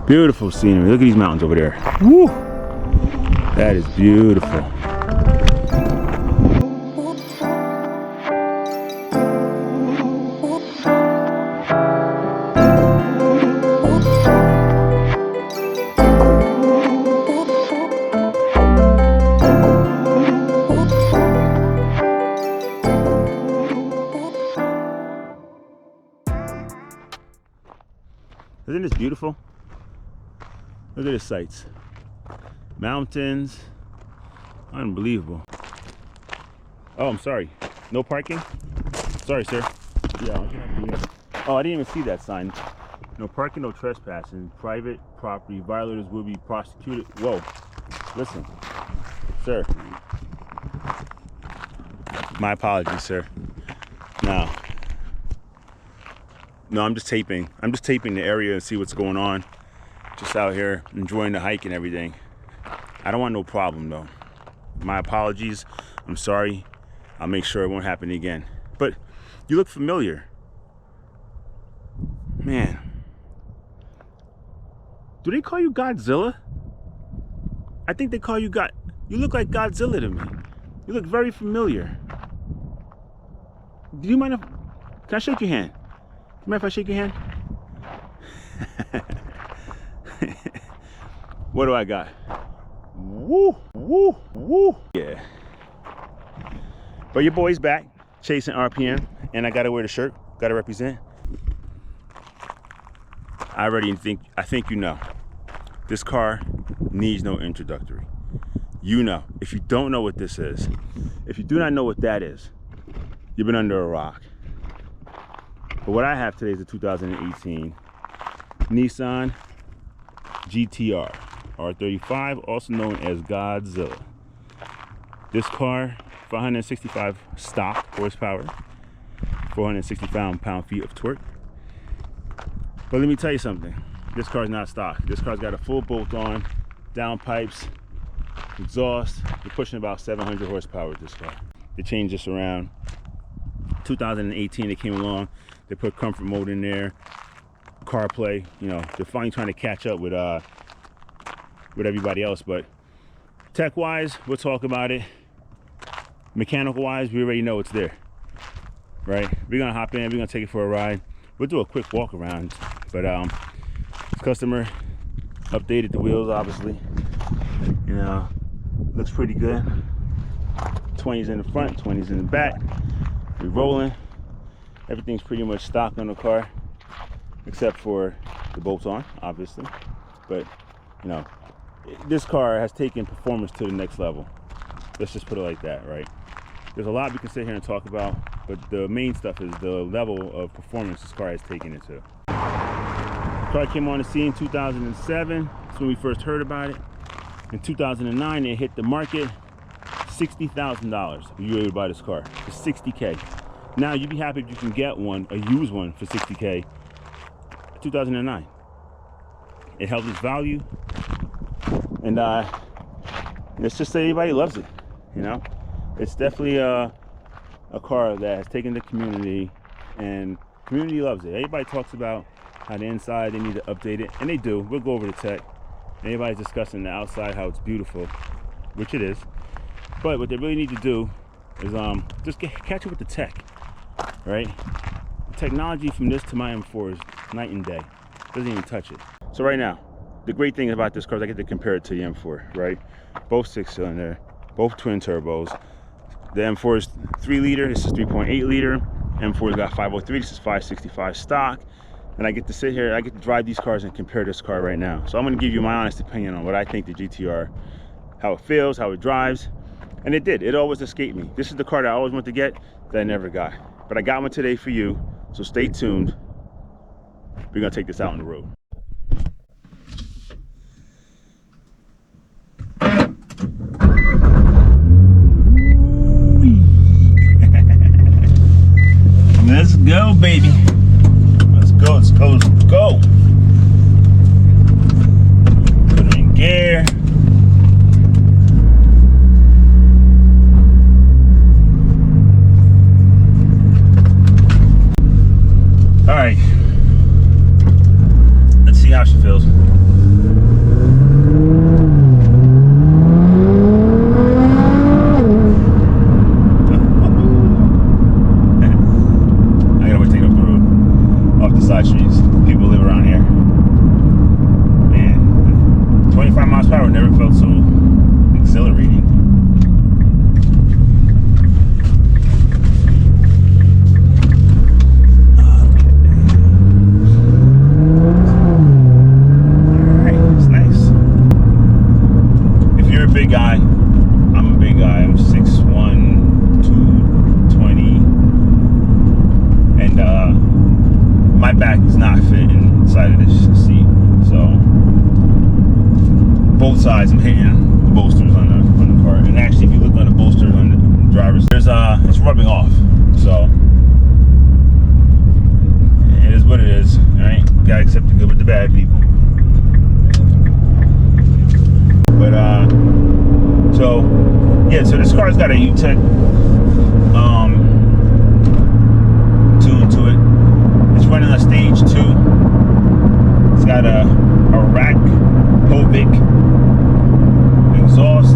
Beautiful scenery. Look at these mountains over there. Woo! That is beautiful. Isn't this beautiful? Look at the sights. Mountains. Unbelievable. Oh, I'm sorry. No parking? Sorry, sir. Yeah, oh, I didn't even see that sign. No parking, no trespassing. Private property. Violators will be prosecuted. Whoa. Listen. Sir. My apologies, sir. No, I'm just taping. I'm just taping the area and see what's going on. Just out here enjoying the hike and everything. I don't want no problem though. My apologies. I'm sorry. I'll make sure it won't happen again. But you look familiar. Man. Do they call you Godzilla? I think they call you You look like Godzilla to me. You look very familiar. Do you mind if... Can I shake your hand? Do you mind if I shake your hand? What do I got? Woo, woo, woo. Yeah. But your boy's back, chasing RPM, and I gotta wear the shirt, gotta represent. I think you know. This car needs no introductory. You know. If you don't know what this is, if you do not know what that is, you've been under a rock. But what I have today is a 2018 Nissan GTR R35, also known as Godzilla. This car, 565 stock horsepower, 460 pound-feet of torque. But let me tell you something. This car's not stock. This car's got a full bolt-on, downpipes, exhaust. You're pushing about 700 horsepower with this car. They changed this around. 2018, they came along. They put comfort mode in there, CarPlay. You know, they're finally trying to catch up with everybody else. But tech-wise, we'll talk about it. Mechanical-wise, we already know it's there, right? We're gonna hop in. We're gonna take it for a ride. We'll do a quick walk around. But this customer updated the wheels, obviously. You know, looks pretty good. 20s in the front, 20s in the back. We're rolling. Everything's pretty much stock on the car, except for the bolts on, obviously. But you know, this car has taken performance to the next level. Let's just put it like that, right? There's a lot we can sit here and talk about, but the main stuff is the level of performance this car has taken it to. The car came on the scene in 2007. That's when we first heard about it. In 2009, it hit the market. $60,000 if you were able to buy this car for $60K. Now you'd be happy if you can get one, a used one, for $60K. 2009. It held its value, and let's just say everybody loves it. You know, it's definitely a car that has taken the community, and community loves it. Everybody talks about how the inside they need to update it, and they do. We'll go over the tech. Everybody's discussing the outside, how it's beautiful, which it is. But what they really need to do is just catch up with the tech, right? The technology from this to my M4 is night and day. Doesn't even touch it. So right now, the great thing about this car is I get to compare it to the M4, right? Both 6-cylinder, both twin turbos. The M4 is 3 liter, this is 3.8 liter. M4's got 503, this is 565 stock. And I get to sit here, I get to drive these cars and compare this car right now. So I'm gonna give you my honest opinion on what I think the GTR, how it feels, how it drives. And it did, it always escaped me. This is the car that I always wanted to get that I never got. But I got one today for you, so stay tuned. We're gonna take this out on the road. Let's go, baby. Let's go, let's go, let's go. Put it in gear. All right. Let's see how she feels. drivers. It's rubbing off. So it is what it is. All right, gotta accept the good with the bad, people. But so this car's got a U-Tech tune to it. It's running a stage 2. It's got a rack Povik exhaust,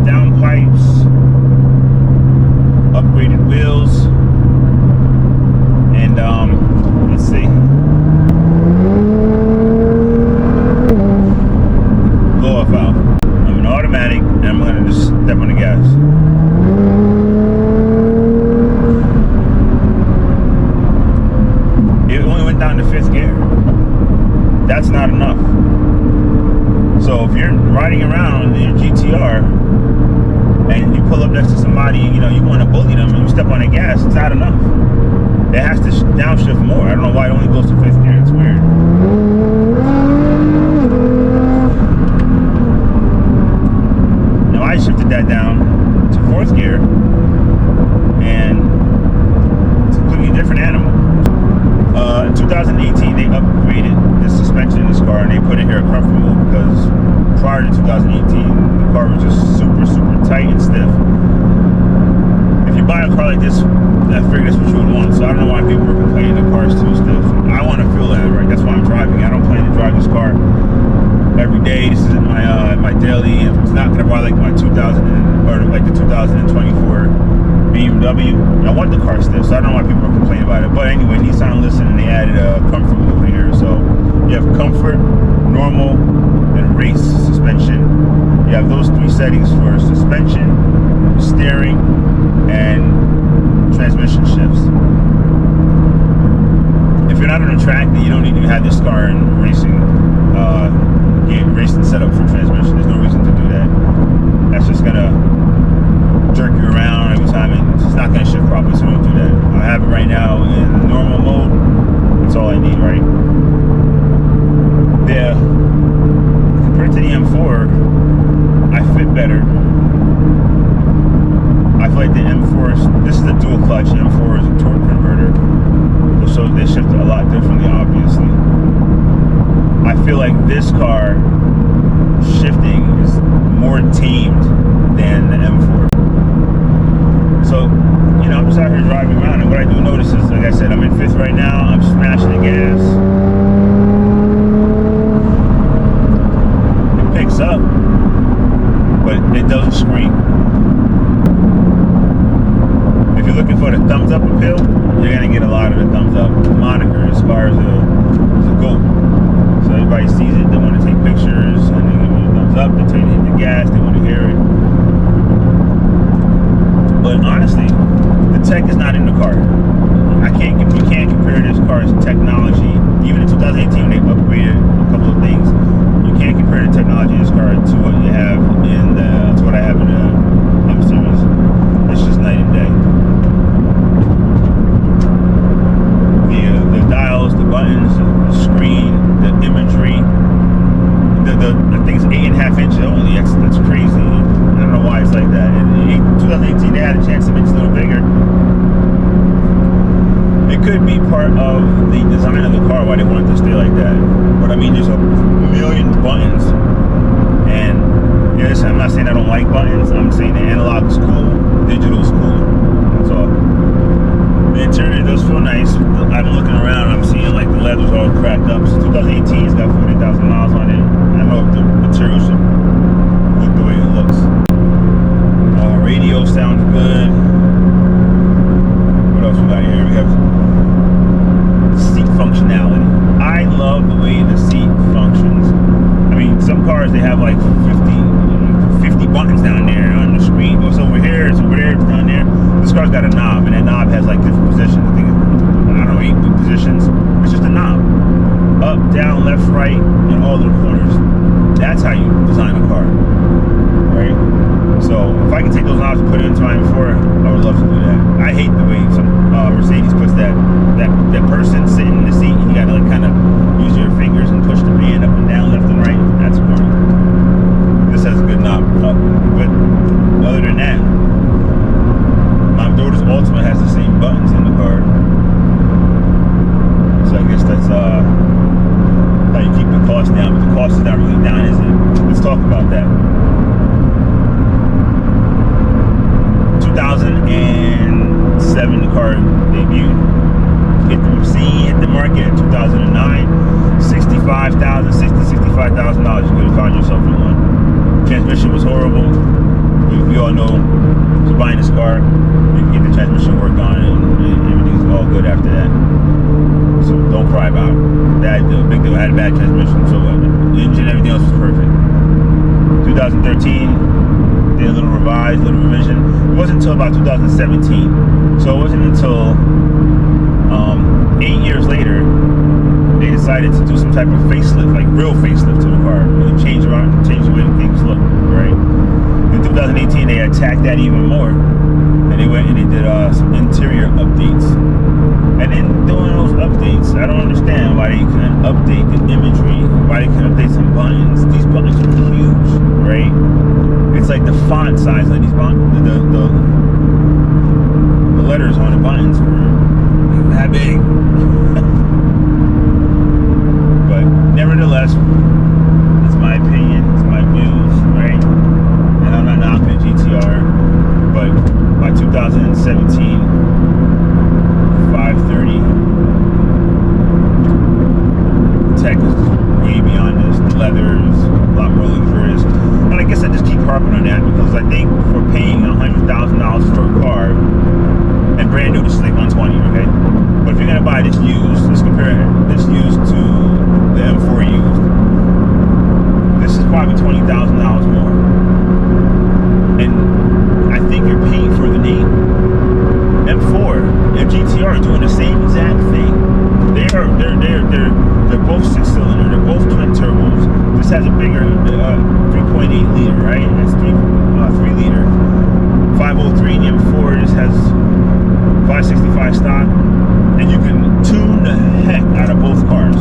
downpipes, upgraded wheels, and let's see, blow off valve. I'm an automatic, and I'm gonna just step on the gas. It only went down to 5th gear. That's not enough. So if you're riding around in your GTR and you pull up next to somebody, you want to bully them, and you step on the gas, it's not enough. It has to downshift more. I don't know why it only goes to 5th gear. It's weird. Now I shifted that down to 4th gear, and it's a completely different animal. In 2018, they upgraded the suspension in this car, and they put in here a comfort mode, because prior to 2018, the car was just super, super tight and stiff. If you buy a car like this, I figure that's what you would want. So I don't know why people were complaining the car's too stiff. I want to feel that, right? That's why I'm driving. I don't plan to drive this car every day. This isn't my daily. It's not going to ride like my 2024 BMW. I want the car stiff, so I don't know why people are complaining about it. But anyway, Nissan listened, and they added a comfort mode here. So you have comfort, normal, and race suspension. You have those 3 settings for suspension, steering, and transmission shifts. If you're not on a track, then you don't need to have this car in racing setup for transmission. There's no reason to do that. That's just gonna jerk you around every time, and it's not gonna shift properly, so don't do that. I have it right now in the normal mode. That's all I need, right? Yeah. Compared to the M4, I fit better. I feel like the M4 this is a dual clutch. The M4 is a torque converter, so they shift a lot differently, obviously. I feel like this car shifting is more tamed than the M4. So, I'm just out here driving around, and what I do notice is, like I said, I'm in 5th right now. I'm smashing the gas. It picks up, but it doesn't scream. If you're looking for the thumbs up appeal, you're gonna get a lot of the thumbs up moniker as far as a goat. So everybody sees it, they want to take pictures, and they give you a thumbs up. They tell you to hit the gas, they want to hear it. But honestly, the tech is not in the car. You can't compare this car's technology. Even in 2018, they upgraded a couple of things. You can't compare the technology in this car to what you have to what I have in the M series. It's just night and day. The dials, the buttons, the screen, the imagery. The thing's 8.5 inches only. That's crazy. I don't know why it's like that. In 2018, they had a chance to make it a little bigger. It could be part of the design of the car, why they wanted to stay like that. But I mean, there's a million buttons. And I'm not saying I don't like buttons. I'm saying the analog is cool, digital is cool. That's all. The interior does feel nice. I've been looking around, I'm seeing like the leather's all cracked up. So 2018, it's got 40,000 miles on it. I don't know if the material should look the way it looks. Radio sounds good. What else we got here? We have seat functionality. I love the way the seat functions. I mean, some cars, they have like 50 buttons down there on the screen. It's over here, it's over there, it's down there. This car's got a knob, and that knob has like different positions. I think I don't know, 8 positions. It's just a knob. Up, down, left, right, and all the corners. That's how you design a car, right? So if I can take those knobs and put it into my M4, I would love to do that. I hate the way some Mercedes puts that person sitting in the seat, and you gotta like kind of use your fingers and push the band up and down, left and right. That's corny. This has a good knob, but other than that, some buttons in the car. So I guess that's how you keep the cost down, but the cost is not really down, is it? Let's talk about that. 2007, the car debuted. Hit the market in 2009. $65,000 you could have found yourself in one. Transmission was horrible. We all know, if you're buying this car, you can get the transmission work on it, and everything's all good after that. So don't cry about it. That big deal. I had a bad transmission, so the engine, everything else was perfect. 2013, did a little revision. It wasn't until about 2017. So it wasn't until 8 years later they decided to do some type of facelift, like real facelift to the car, really change the way things look, right? In 2018 they attacked that even more, and they went and they did some interior updates. And in doing those updates, I don't understand why they couldn't update the imagery, why they couldn't update some buttons. These buttons are huge, right? It's like the font size of these buttons, the letters on the buttons are that big. But nevertheless, it's my opinion, it's my views, right? And I'm not knocking GTR, but by 2017, 530, tech is way beyond this. The leathers, a lot more luxurious. And I guess I just keep harping on that because I think for paying $100,000 for a car, and brand new, this is like 120, okay? But if you're gonna buy this used, let's compare this used to the M4 used. This is probably $20,000 more. And I think you're paying for the name. M4 and GTR are doing the same exact thing. They're both 6-cylinder. They're both twin turbos. This has a bigger 3.8 liter, right? That's 3 liter. 503 in the M4. This has 565 stock, and you can tune the heck out of both cars.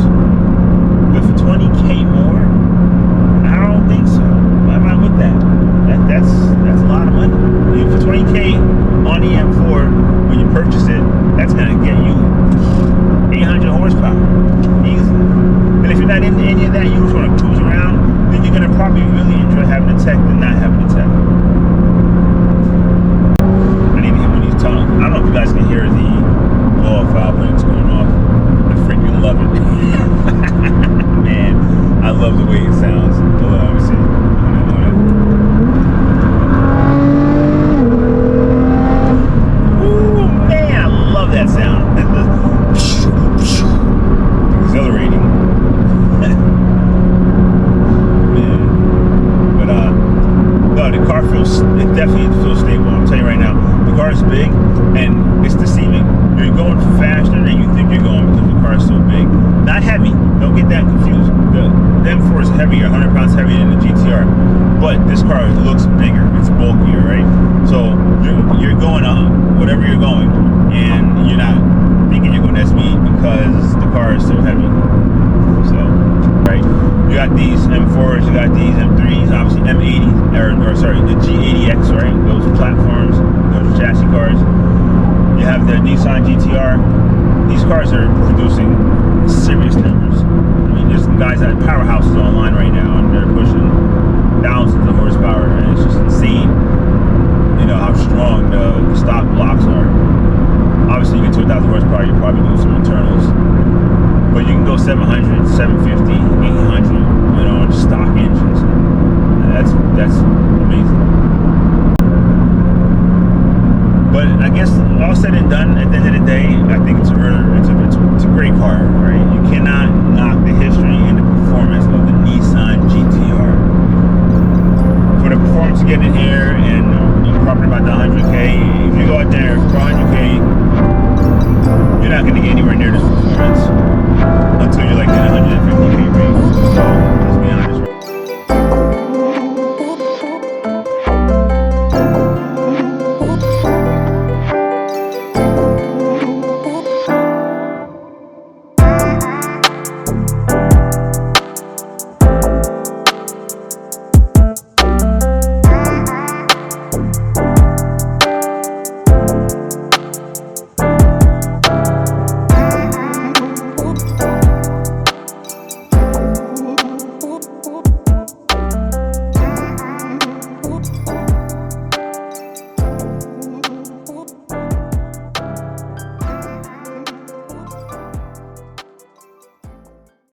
But for 20K more, I don't think so. I'm not with that. That's a lot of money. I mean, for 20K on the M4, when you purchase it, that's gonna get you 800 horsepower, easy. And if you're not into any of that, you just want to cruise around, then you're gonna probably really enjoy having a tech than not having a tech. I need to hit one of these tunnels. I don't know if you guys can hear the blow-off valve when it's going off. I freaking love it. Man, I love the way it sounds. Hold on, let me see. Ooh, man, I love that sound. Exhilarating. Man. But no, the car it definitely feels stable. I'm telling you right now, the car is big and it's deceiving. You're going faster than you think you're going because the car is so big. Not heavy. Don't get that confused. The M4 is heavier, 100 pounds heavier than the GTR. But this car looks bigger. It's bulkier, right? So you're going up, whatever you're going, and you're not thinking you're going that speed because the car is so heavy. So, right? You got these M4s, you got these M3s, obviously M80, or sorry, the G80X, right? Those platforms, those chassis cars. You have the Nissan GTR. These cars are producing serious numbers. I mean, there's some guys at powerhouses online right now, and they're pushing thousands of horsepower, and it's just insane. You know how strong the stock blocks are. Obviously, you get to 1,000 horsepower, you're probably doing some internals, but you can go 700, 750, 800, you know, on stock engines. That's amazing. But I guess all said and done, at the end of the day, I think it's a great car, right? You cannot knock the history and the performance of the Nissan GTR. For the performance to get in here and probably about the 100K, if you're